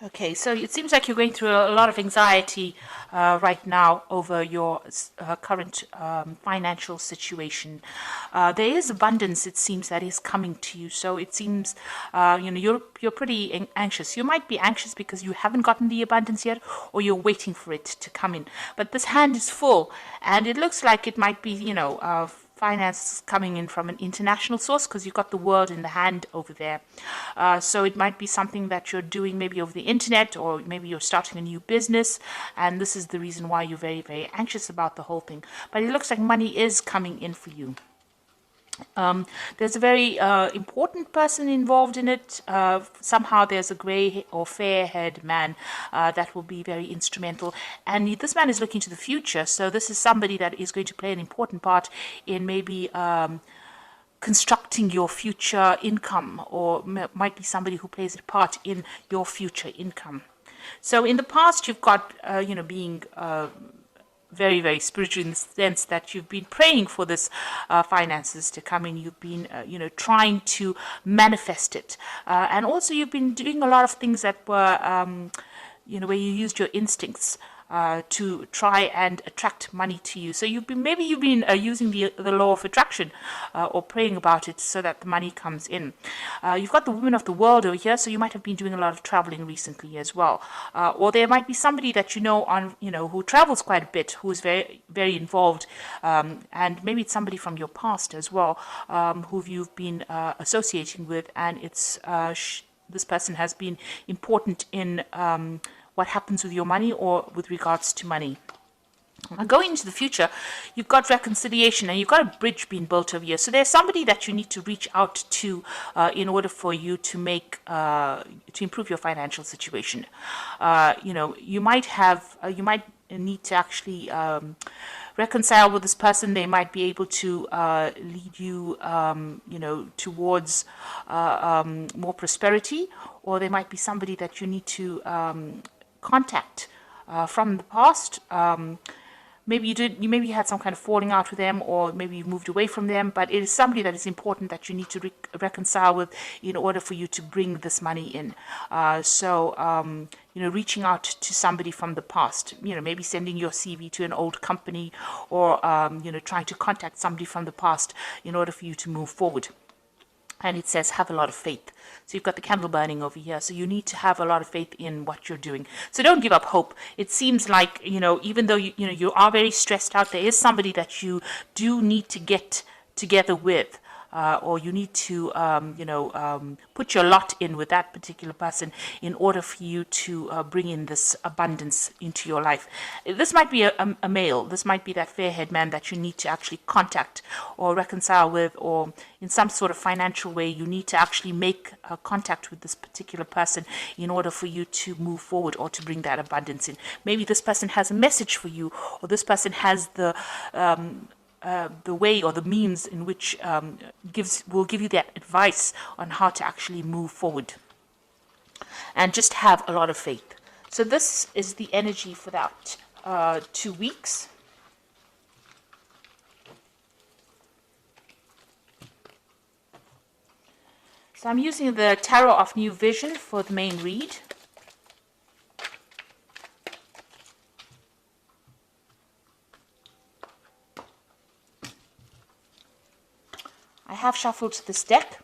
Okay, so it seems like you're going through a lot of anxiety right now over your current financial situation. There is abundance, it seems, that is coming to you. So it seems, you're pretty anxious. You might be anxious because you haven't gotten the abundance yet, or you're waiting for it to come in. But this hand is full, and it looks like it might be, finance coming in from an international source, because you've got the world in the hand over there. So it might be something that you're doing maybe over the internet, or maybe you're starting a new business, and this is the reason why you're very, very anxious about the whole thing. But it looks like money is coming in for you. There's a very important person involved in it. Somehow there's a grey or fair-haired man that will be very instrumental. And this man is looking to the future. So this is somebody that is going to play an important part in maybe constructing your future income, or might be somebody who plays a part in your future income. So in the past, you've got, being very, very spiritual in the sense that you've been praying for this finances to come in. You've been, trying to manifest it. And also you've been doing a lot of things that were, where you used your instincts to try and attract money to you. So you've been using the law of attraction or praying about it so that the money comes in. You've got the woman of the world over here, so you might have been doing a lot of traveling recently as well. Or there might be somebody that who travels quite a bit, who is very, very involved, and maybe it's somebody from your past as well, who you've been associating with, and it's this person has been important in what happens with your money or with regards to money. Going into the future, you've got reconciliation, and you've got a bridge being built over here. So there's somebody that you need to reach out to in order for you to to improve your financial situation. You might need to actually reconcile with this person. They might be able to lead you, towards more prosperity, or they might be somebody that you need to contact from the past. Maybe you had some kind of falling out with them, or maybe you moved away from them, but it is somebody that is important that you need to reconcile with in order for you to bring this money in. Reaching out to somebody from the past, maybe sending your CV to an old company, or, trying to contact somebody from the past in order for you to move forward. And it says, have a lot of faith. So you've got the candle burning over here. So you need to have a lot of faith in what you're doing. So don't give up hope. It seems like, even though you are very stressed out, there is somebody that you do need to get together with. Or you need to, put your lot in with that particular person in order for you to bring in this abundance into your life. This might be a male. This might be that fair-haired man that you need to actually contact or reconcile with, or in some sort of financial way, you need to actually make contact with this particular person in order for you to move forward or to bring that abundance in. Maybe this person has a message for you, or this person has the way or the means in which will give you that advice on how to actually move forward. And just have a lot of faith. So this is the energy for that 2 weeks. So I'm using the Tarot of New Vision for the main read. I have shuffled this deck.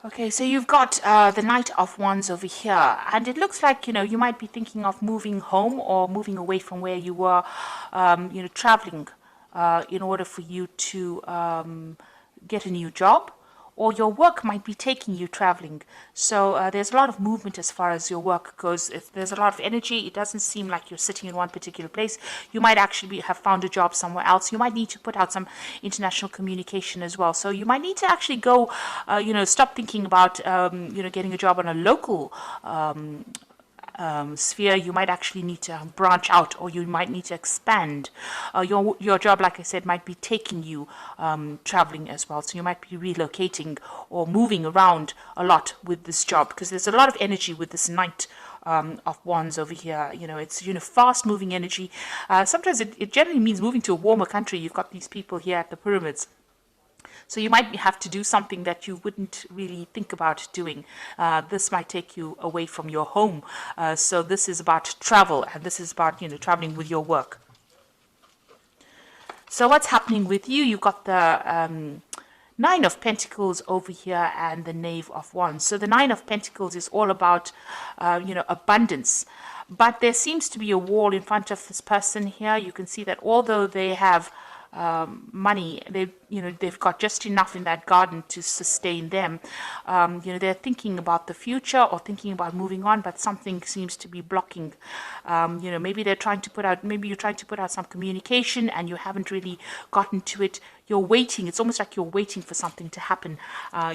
Okay, so you've got the Knight of Wands over here, and it looks like, you might be thinking of moving home or moving away from where you were, traveling in order for you to get a new job. Or your work might be taking you traveling. So there's a lot of movement as far as your work goes. If there's a lot of energy, it doesn't seem like you're sitting in one particular place. You might actually have found a job somewhere else. You might need to put out some international communication as well. So you might need to actually go, stop thinking about, getting a job on a local sphere. You might actually need to branch out, or you might need to expand. Your job, like I said, might be taking you traveling as well. So you might be relocating or moving around a lot with this job, because there's a lot of energy with this Knight of Wands over here. It's, fast moving energy. Sometimes it generally means moving to a warmer country. You've got these people here at the pyramids. So you might have to do something that you wouldn't really think about doing. This might take you away from your home. So this is about travel, and this is about, traveling with your work. So what's happening with you? You've got the Nine of Pentacles over here and the Knave of Wands. So the Nine of Pentacles is all about, abundance. But there seems to be a wall in front of this person here. You can see that although they have money, they've got just enough in that garden to sustain them. They're thinking about the future or thinking about moving on, but something seems to be blocking. Maybe you're trying to put out some communication and you haven't really gotten to it. You're waiting. It's almost like you're waiting for something to happen.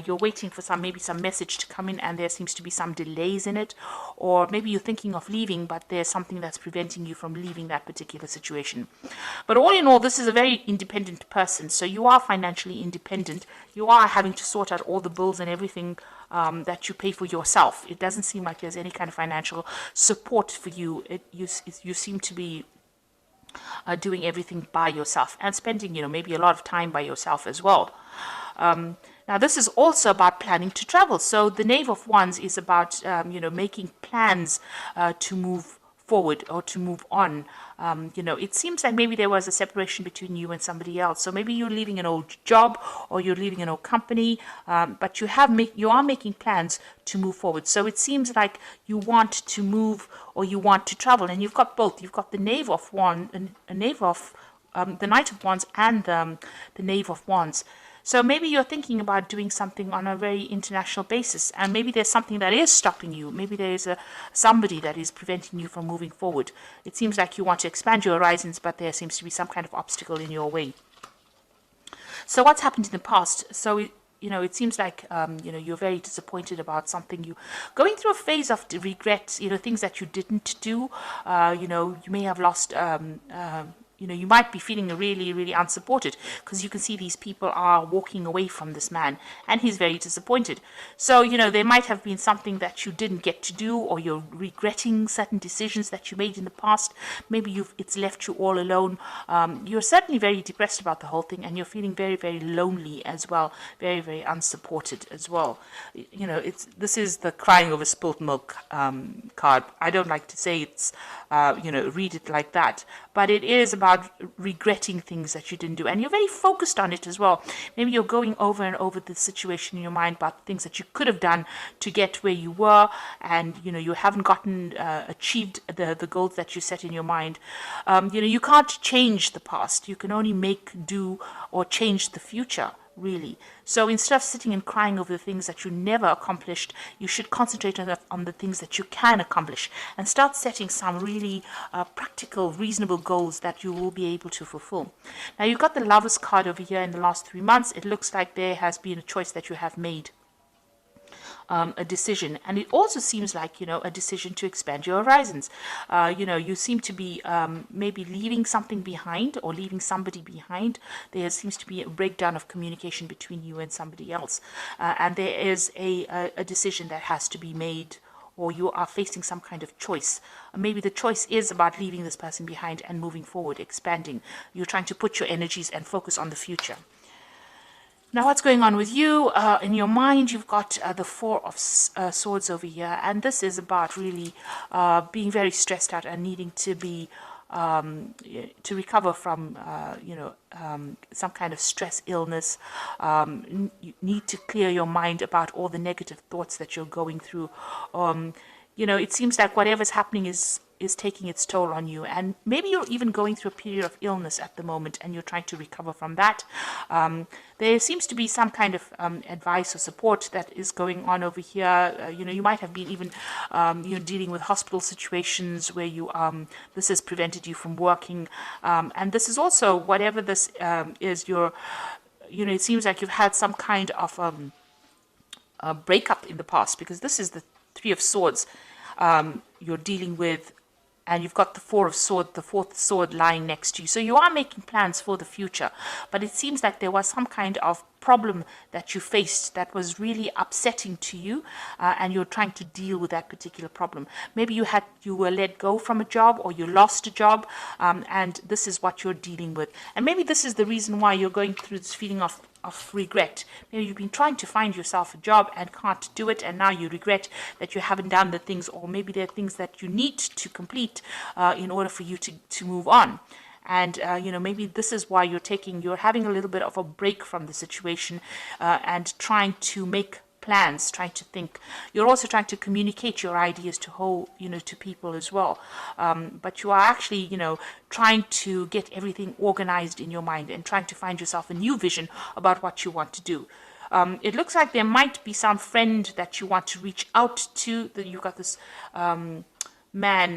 You're waiting for maybe some message to come in, and there seems to be some delays in it. Or maybe you're thinking of leaving, but there's something that's preventing you from leaving that particular situation. But all in all, this is a very independent person. So you are financially independent. You are having to sort out all the bills and everything that you pay for yourself. It doesn't seem like there's any kind of financial support for you. You seem to be doing everything by yourself and spending, maybe a lot of time by yourself as well. Now, this is also about planning to travel. So the Knave of Wands is about, making plans to move forward or to move on. It seems like maybe there was a separation between you and somebody else. So maybe you're leaving an old job or you're leaving an old company, but you are making plans to move forward. So it seems like you want to move or you want to travel, and you've got both. You've got the Knave of Wands, the Knight of Wands, and the Knave of Wands. So maybe you're thinking about doing something on a very international basis, and maybe there's something that is stopping you. Maybe there is somebody that is preventing you from moving forward. It seems like you want to expand your horizons, but there seems to be some kind of obstacle in your way. So what's happened in the past? So it seems like, you're very disappointed about something. You going through a phase of regret, things that you didn't do. You may have lost, you might be feeling really, really unsupported because you can see these people are walking away from this man and he's very disappointed. So, there might have been something that you didn't get to do, or you're regretting certain decisions that you made in the past. Maybe it's left you all alone. You're certainly very depressed about the whole thing, and you're feeling very, very lonely as well, very, very unsupported as well. This is the crying over spilt milk card. I don't like to say it's, read it like that, but it is about regretting things that you didn't do, and you're very focused on it as well. Maybe you're going over and over the situation in your mind about things that you could have done to get where you were, and you haven't gotten achieved the goals that you set in your mind. You can't change the past. You can only make do or change the future, really. So instead of sitting and crying over the things that you never accomplished, you should concentrate on the things that you can accomplish and start setting some really practical, reasonable goals that you will be able to fulfill. Now, you've got the Lovers card over here. In the last 3 months, it looks like there has been a choice that you have made. A decision, and it also seems like a decision to expand your horizons. You seem to be maybe leaving something behind or leaving somebody behind. There seems to be a breakdown of communication between you and somebody else, and there is a decision that has to be made, or you are facing some kind of choice. Maybe the choice is about leaving this person behind and moving forward, expanding. You're trying to put your energies and focus on the future. Now, what's going on with you? In your mind, you've got the Four of Swords over here, and this is about really being very stressed out and needing to be to recover from some kind of stress, illness. You need to clear your mind about all the negative thoughts that you're going through. It seems like whatever's happening is taking its toll on you, and maybe you're even going through a period of illness at the moment and you're trying to recover from that. There seems to be some kind of advice or support that is going on over here. You might have been even dealing with hospital situations where this has prevented you from working, and this is also, whatever this is, it seems like you've had some kind of a breakup in the past, because this is the Three of Swords you're dealing with, and you've got the Four of Swords, the fourth sword lying next to you. So you are making plans for the future, but it seems like there was some kind of problem that you faced that was really upsetting to you, and you're trying to deal with that particular problem. Maybe you were let go from a job, or you lost a job, and this is what you're dealing with. And maybe this is the reason why you're going through this feeling of regret. Maybe you've been trying to find yourself a job and can't do it, and now you regret that you haven't done the things, or maybe there are things that you need to complete in order for you to move on. And maybe this is why you're having a little bit of a break from the situation, and trying to make plans, trying to think. You're also trying to communicate your ideas to people as well. But you are actually, trying to get everything organized in your mind and trying to find yourself a new vision about what you want to do. It looks like there might be some friend that you want to reach out to. That you've got this man.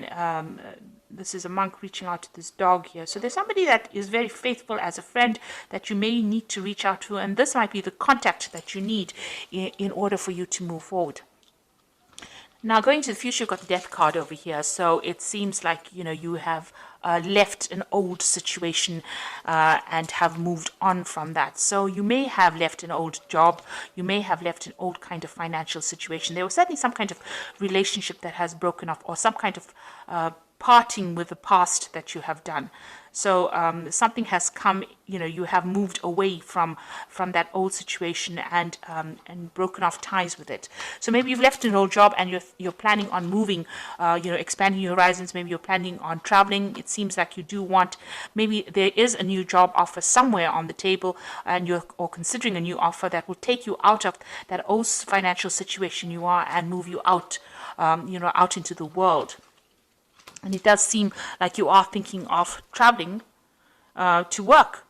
This is a monk reaching out to this dog here. So there's somebody that is very faithful as a friend that you may need to reach out to, and this might be the contact that you need in order for you to move forward. Now, going to the future, you've got the Death card over here. So it seems like, you have left an old situation and have moved on from that. So you may have left an old job. You may have left an old kind of financial situation. There was certainly some kind of relationship that has broken off, or some kind of parting with the past that you have done. So something has come, you have moved away from that old situation and broken off ties with it. So maybe you've left an old job and you're planning on moving, expanding your horizons. Maybe you're planning on traveling. It seems like you do want, maybe there is a new job offer somewhere on the table, and you're considering a new offer that will take you out of that old financial situation you are and move you out, out into the world. And it does seem like you are thinking of traveling to work.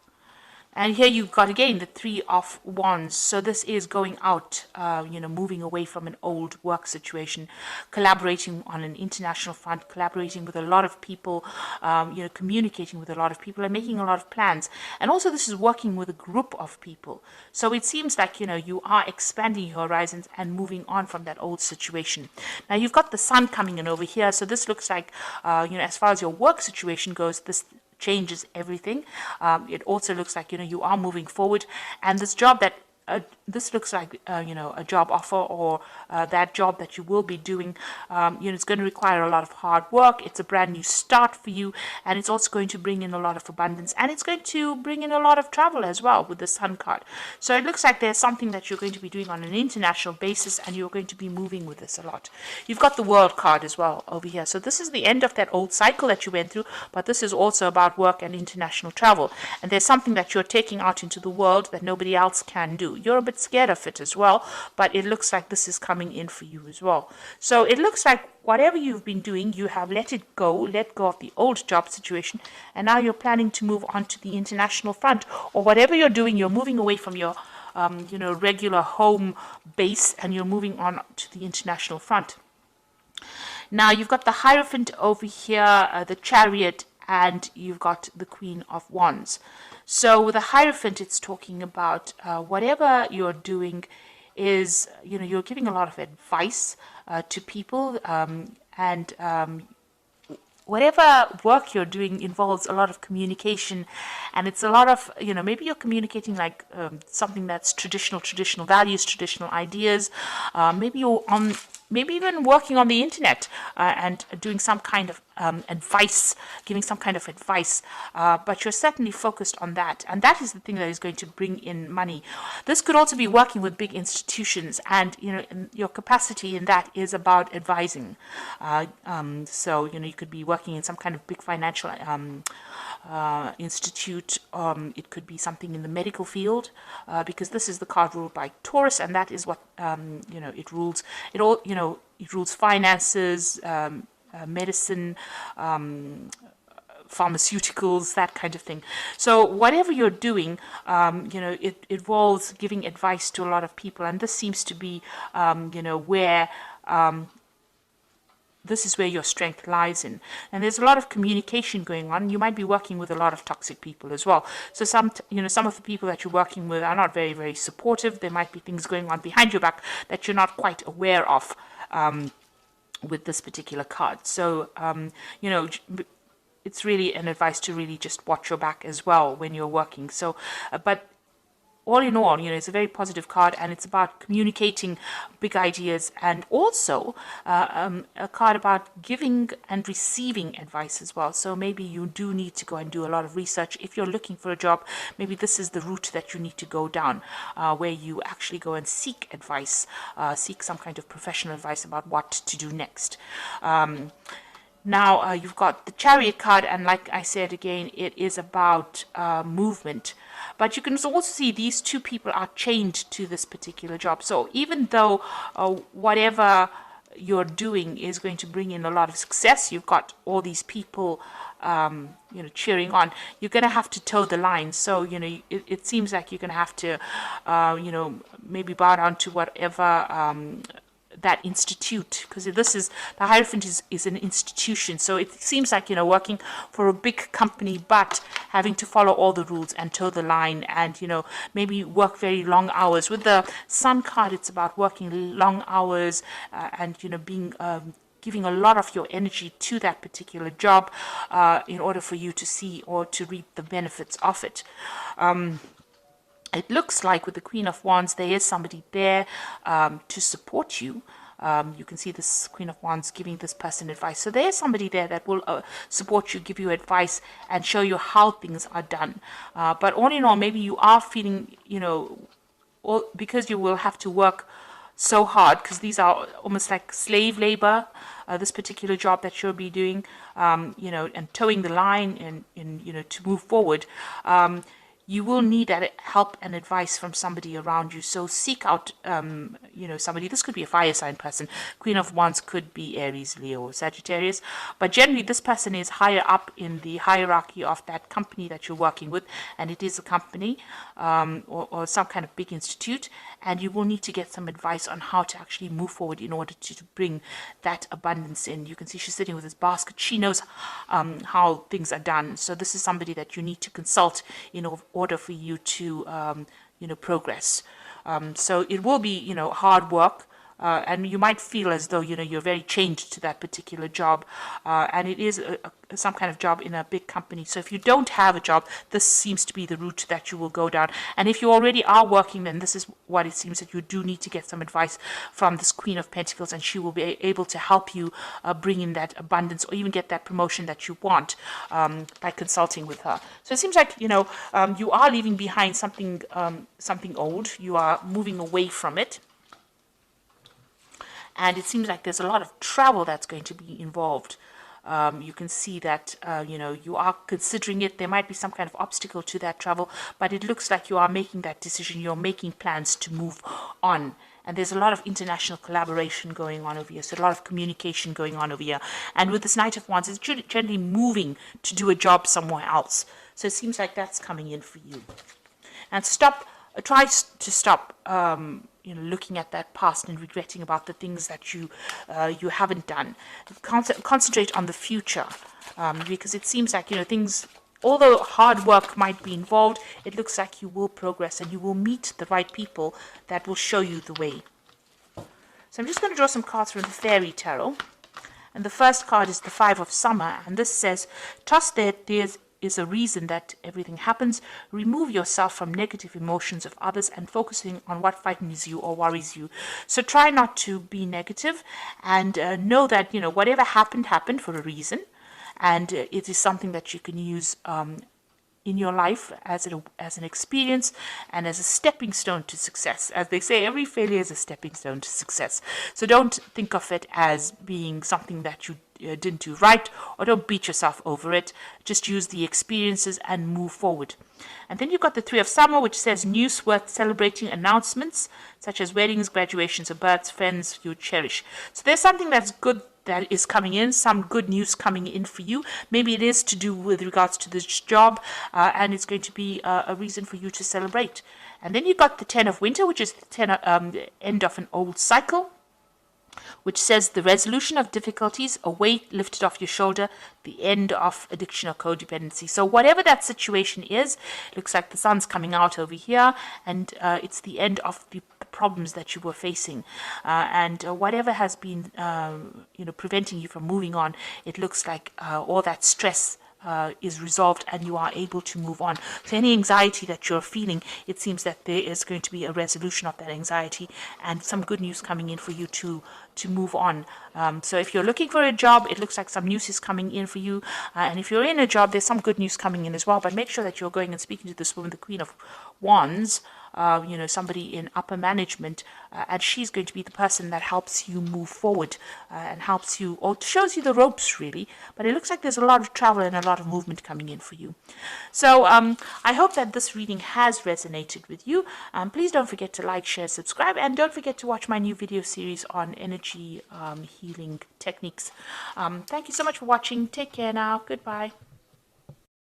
And here you've got, again, the Three of Wands. So this is going out, moving away from an old work situation, collaborating on an international front, collaborating with a lot of people, communicating with a lot of people and making a lot of plans. And also this is working with a group of people. So it seems like, you are expanding your horizons and moving on from that old situation. Now you've got the Sun coming in over here. So this looks like, as far as your work situation goes, this changes everything. It also looks like you are moving forward, and this job that this looks like a job offer, or that job that you will be doing. It's going to require a lot of hard work. It's a brand new start for you, and it's also going to bring in a lot of abundance, and it's going to bring in a lot of travel as well with the Sun card. So it looks like there's something that you're going to be doing on an international basis, and you're going to be moving with this a lot. You've got the World card as well over here. So this is the end of that old cycle that you went through, but this is also about work and international travel. And there's something that you're taking out into the world that nobody else can do. You're a bit scared of it as well, but it looks like this is coming in for you as well. So it looks like whatever you've been doing, you have let go of the old job situation, and now you're planning to move on to the international front, or whatever you're doing, you're moving away from your regular home base, and you're moving on to the international front. Now you've got the Hierophant over here, the Chariot, and you've got the Queen of Wands. So with the Hierophant, it's talking about whatever you're doing is, you're giving a lot of advice to people, and whatever work you're doing involves a lot of communication, and it's a lot of, maybe you're communicating like something that's traditional values, traditional ideas. Maybe you're maybe even working on the internet and doing some kind of advice, giving some kind of advice, but you're certainly focused on that, and that is the thing that is going to bring in money. This could also be working with big institutions, and your capacity in that is about advising. So you could be working in some kind of big financial institute. It could be something in the medical field, because this is the card ruled by Taurus, and that is what it rules. It rules finances, medicine, pharmaceuticals, that kind of thing. So whatever you're doing, it involves giving advice to a lot of people, and this seems to be, where this is where your strength lies in. And there's a lot of communication going on. You might be working with a lot of toxic people as well. So some of the people that you're working with are not very, very supportive. There might be things going on behind your back that you're not quite aware of with this particular card. So, it's really an advice to really just watch your back as well when you're working. So, but all in all, it's a very positive card, and it's about communicating big ideas, and also a card about giving and receiving advice as well. So maybe you do need to go and do a lot of research. If you're looking for a job, maybe this is the route that you need to go down, where you actually go and seek advice, seek some kind of professional advice about what to do next. Now, you've got the Chariot card, and like I said again, it is about movement. But you can also see these two people are chained to this particular job. So even though whatever you're doing is going to bring in a lot of success, you've got all these people cheering on, you're going to have to toe the line. So it seems like you're going to have to maybe bow down to whatever that institute, because this is the Hierophant is an institution. So it seems like working for a big company, but having to follow all the rules and toe the line, and maybe work very long hours. With the Sun card, it's about working long hours, and being giving a lot of your energy to that particular job in order for you to see or to reap the benefits of it. It looks like with the Queen of Wands, there is somebody there to support you. You can see this Queen of Wands giving this person advice. So there's somebody there that will support you, give you advice, and show you how things are done. But all in all, maybe you are feeling, because you will have to work so hard, because these are almost like slave labor, this particular job that you'll be doing, and towing the line and to move forward. You will need that help and advice from somebody around you. So seek out, somebody. This could be a fire sign person. Queen of Wands could be Aries, Leo, or Sagittarius. But generally, this person is higher up in the hierarchy of that company that you're working with. And it is a company or some kind of big institute. And you will need to get some advice on how to actually move forward in order to bring that abundance in. You can see she's sitting with this basket. She knows how things are done. So this is somebody that you need to consult in order for you to progress. So it will be hard work, and you might feel as though you're very chained to that particular job, and it is some kind of job in a big company. So if you don't have a job, this seems to be the route that you will go down. And if you already are working, then this is what it seems that you do need to get some advice from this Queen of Pentacles, and she will be able to help you bring in that abundance, or even get that promotion that you want by consulting with her. So it seems like you are leaving behind something old. You are moving away from it. And it seems like there's a lot of travel that's going to be involved. You can see that, you are considering it. There might be some kind of obstacle to that travel, but it looks like you are making that decision. You're making plans to move on. And there's a lot of international collaboration going on over here. So a lot of communication going on over here. And with this Knight of Wands, it's generally moving to do a job somewhere else. So it seems like that's coming in for you. And try to stop looking at that past and regretting about the things that you haven't done. Concentrate on the future, because it seems like things, although hard work might be involved, it looks like you will progress and you will meet the right people that will show you the way. So I'm just going to draw some cards from the Fairy Tarot, and the first card is the Five of Summer, and this says, trust that there's is a reason that everything happens. Remove yourself from negative emotions of others and focusing on what frightens you or worries you. So try not to be negative, and know that whatever happened for a reason, and it is something that you can use in your life as an experience and as a stepping stone to success. As they say, every failure is a stepping stone to success. So don't think of it as being something that you didn't do right, or don't beat yourself over it. Just use the experiences and move forward. And then you've got the Three of Summer, which says news worth celebrating, announcements such as weddings, graduations, or births, friends you cherish. So there's something that's good that is coming in, some good news coming in for you. Maybe it is to do with regards to this job, and it's going to be a reason for you to celebrate. And then you've got the Ten of Winter, which is the end of an old cycle, which says the resolution of difficulties, a weight lifted off your shoulder, the end of addiction or codependency. So whatever that situation is, it looks like the sun's coming out over here, and it's the end of the problems that you were facing, and whatever has been preventing you from moving on, it looks like all that stress is resolved and you are able to move on. So any anxiety that you're feeling, it seems that there is going to be a resolution of that anxiety and some good news coming in for you to move on. So if you're looking for a job, it looks like some news is coming in for you. And if you're in a job, there's some good news coming in as well. But make sure that you're going and speaking to this woman, the Queen of Wands, somebody in upper management, and she's going to be the person that helps you move forward and helps you, or shows you the ropes really. But it looks like there's a lot of travel and a lot of movement coming in for you. So I hope that this reading has resonated with you. Please don't forget to like, share, subscribe, and don't forget to watch my new video series on energy healing techniques. Thank you so much for watching. Take care now. Goodbye.